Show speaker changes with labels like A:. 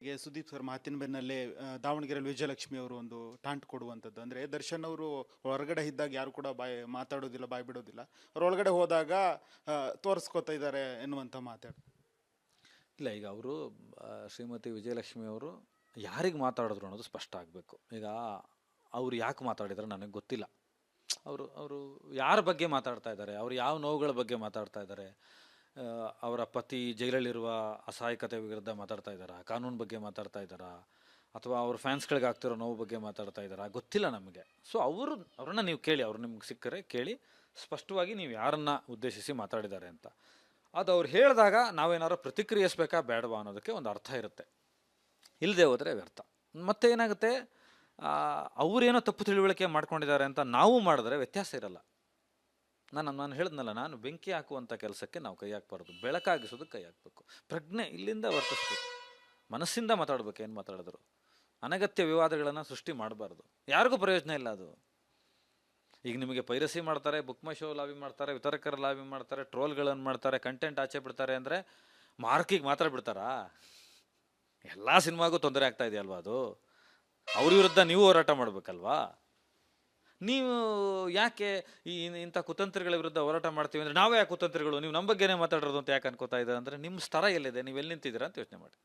A: ಹೀಗೆ ಸುದೀಪ್ ಸರ್ ಮಾತಿನ ಬೆನ್ನಲ್ಲೇ ದಾವಣಗೆರೆಯಲ್ಲಿ ವಿಜಯಲಕ್ಷ್ಮಿ ಅವರು ಒಂದು ಟಾಂಟ್ ಕೊಡುವಂಥದ್ದು. ಅಂದರೆ ದರ್ಶನ್ ಅವರು ಹೊರಗಡೆ ಇದ್ದಾಗ ಯಾರು ಕೂಡ ಬಾಯಿ ಮಾತಾಡೋದಿಲ್ಲ, ಬಾಯಿ ಬಿಡೋದಿಲ್ಲ. ಅವ್ರು ಒಳಗಡೆ ಹೋದಾಗ ತೋರಿಸ್ಕೊತಾ ಇದ್ದಾರೆ ಎನ್ನುವಂಥ ಮಾತಾಡು.
B: ಇಲ್ಲ, ಈಗ ಅವರು ಶ್ರೀಮತಿ ವಿಜಯಲಕ್ಷ್ಮಿ ಅವರು ಯಾರಿಗೆ ಮಾತಾಡಿದ್ರು ಅನ್ನೋದು ಸ್ಪಷ್ಟ ಆಗಬೇಕು. ಈಗ ಅವ್ರು ಯಾಕೆ ಮಾತಾಡಿದ್ರೆ ನನಗೆ ಗೊತ್ತಿಲ್ಲ. ಅವರು ಯಾರ ಬಗ್ಗೆ ಮಾತಾಡ್ತಾ ಇದ್ದಾರೆ, ಅವ್ರು ಯಾವ ನೋವುಗಳ ಬಗ್ಗೆ ಮಾತಾಡ್ತಾ ಇದ್ದಾರೆ, ಅವರ ಪತಿ ಜೈಲಲ್ಲಿರುವ ಅಸಹಾಯಕತೆ ವಿರುದ್ಧ ಮಾತಾಡ್ತಾ ಇದ್ದಾರಾ, ಕಾನೂನು ಬಗ್ಗೆ ಮಾತಾಡ್ತಾ ಇದ್ದಾರಾ, ಅಥವಾ ಅವ್ರ ಫ್ಯಾನ್ಸ್ಗಳಿಗೆ ಆಗ್ತಿರೋ ನೋವು ಬಗ್ಗೆ ಮಾತಾಡ್ತಾ ಇದ್ದಾರಾ, ಗೊತ್ತಿಲ್ಲ ನಮಗೆ. ಸೊ ಅವ್ರನ್ನ ನೀವು ಕೇಳಿ, ಅವ್ರು ನಿಮ್ಗೆ ಸಿಕ್ಕರೆ ಕೇಳಿ ಸ್ಪಷ್ಟವಾಗಿ ನೀವು ಯಾರನ್ನ ಉದ್ದೇಶಿಸಿ ಮಾತಾಡಿದ್ದಾರೆ ಅಂತ. ಅದು ಅವ್ರು ಹೇಳಿದಾಗ ನಾವೇನಾದ್ರು ಪ್ರತಿಕ್ರಿಯಿಸ್ಬೇಕಾ ಬೇಡವಾ ಅನ್ನೋದಕ್ಕೆ ಒಂದು ಅರ್ಥ ಇರುತ್ತೆ. ಇಲ್ಲದೆ ಹೋದರೆ ವ್ಯರ್ಥ. ಮತ್ತೆ ಏನಾಗುತ್ತೆ, ಅವರೇನೋ ತಪ್ಪು ತಿಳುವಳಿಕೆ ಮಾಡ್ಕೊಂಡಿದ್ದಾರೆ ಅಂತ ನಾವು ಮಾಡಿದ್ರೆ ವ್ಯತ್ಯಾಸ ಇರಲ್ಲ. ನಾನು ಹೇಳಿದ್ನಲ್ಲ, ನಾನು ಬೆಂಕಿ ಹಾಕುವಂಥ ಕೆಲಸಕ್ಕೆ ನಾವು ಕೈ ಹಾಕಬಾರ್ದು, ಬೆಳಕಾಗಿಸೋದಕ್ಕೆ ಕೈ ಹಾಕಬೇಕು. ಪ್ರಜ್ಞೆ ಇಲ್ಲಿಂದ ವರ್ತಿಸ್ಬೇಕು, ಮನಸ್ಸಿಂದ ಮಾತಾಡ್ಬೇಕು. ಏನು ಮಾತಾಡಿದ್ರು ಅನಗತ್ಯ ವಿವಾದಗಳನ್ನು ಸೃಷ್ಟಿ ಮಾಡಬಾರ್ದು, ಯಾರಿಗೂ ಪ್ರಯೋಜನ ಇಲ್ಲ ಅದು. ಈಗ ನಿಮಗೆ ಪೈರಸಿ ಮಾಡ್ತಾರೆ, ಬುಕ್ ಮೈ ಶೋ ಲಾಬಿ ಮಾಡ್ತಾರೆ, ವಿತರಕರ ಲಾಬಿ ಮಾಡ್ತಾರೆ, ಟ್ರೋಲ್ಗಳನ್ನು ಮಾಡ್ತಾರೆ, ಕಂಟೆಂಟ್ ಆಚೆ ಬಿಡ್ತಾರೆ ಅಂದರೆ ಮಾರ್ಕಿಗೆ ಮಾತ್ರ ಬಿಡ್ತಾರಾ? ಎಲ್ಲ ಸಿನಿಮಾಗೂ ತೊಂದರೆ ಆಗ್ತಾ ಇದೆಯಲ್ವಾ ಅದು? ಅವ್ರ ವಿರುದ್ಧ ನೀವು ಹೋರಾಟ ಮಾಡಬೇಕಲ್ವಾ? ನೀವು ಯಾಕೆ ಇಂಥ ಕುತಂತ್ರಿಗಳ ವಿರುದ್ಧ ಹೋರಾಟ ಮಾಡ್ತೀವಿ ಅಂದರೆ ನಾವೇ ಯಾಕೆ ಕುತಂತ್ರಿಗಳು, ನೀವು ನಮ್ಮ ಬಗ್ಗೆನೇ ಮಾತಾಡೋದು ಅಂತ ಯಾಕೆ ಅನ್ಕೋತಾ ಇದ್ದಾರೆ ಅಂದರೆ ನಿಮ್ಮ ಸ್ತರ ಎಲ್ಲಿದೆ, ನೀವು ಎಲ್ಲಿ ನಿಂತಿದ್ದೀರಾ ಅಂತ ಯೋಚನೆ ಮಾಡಿ.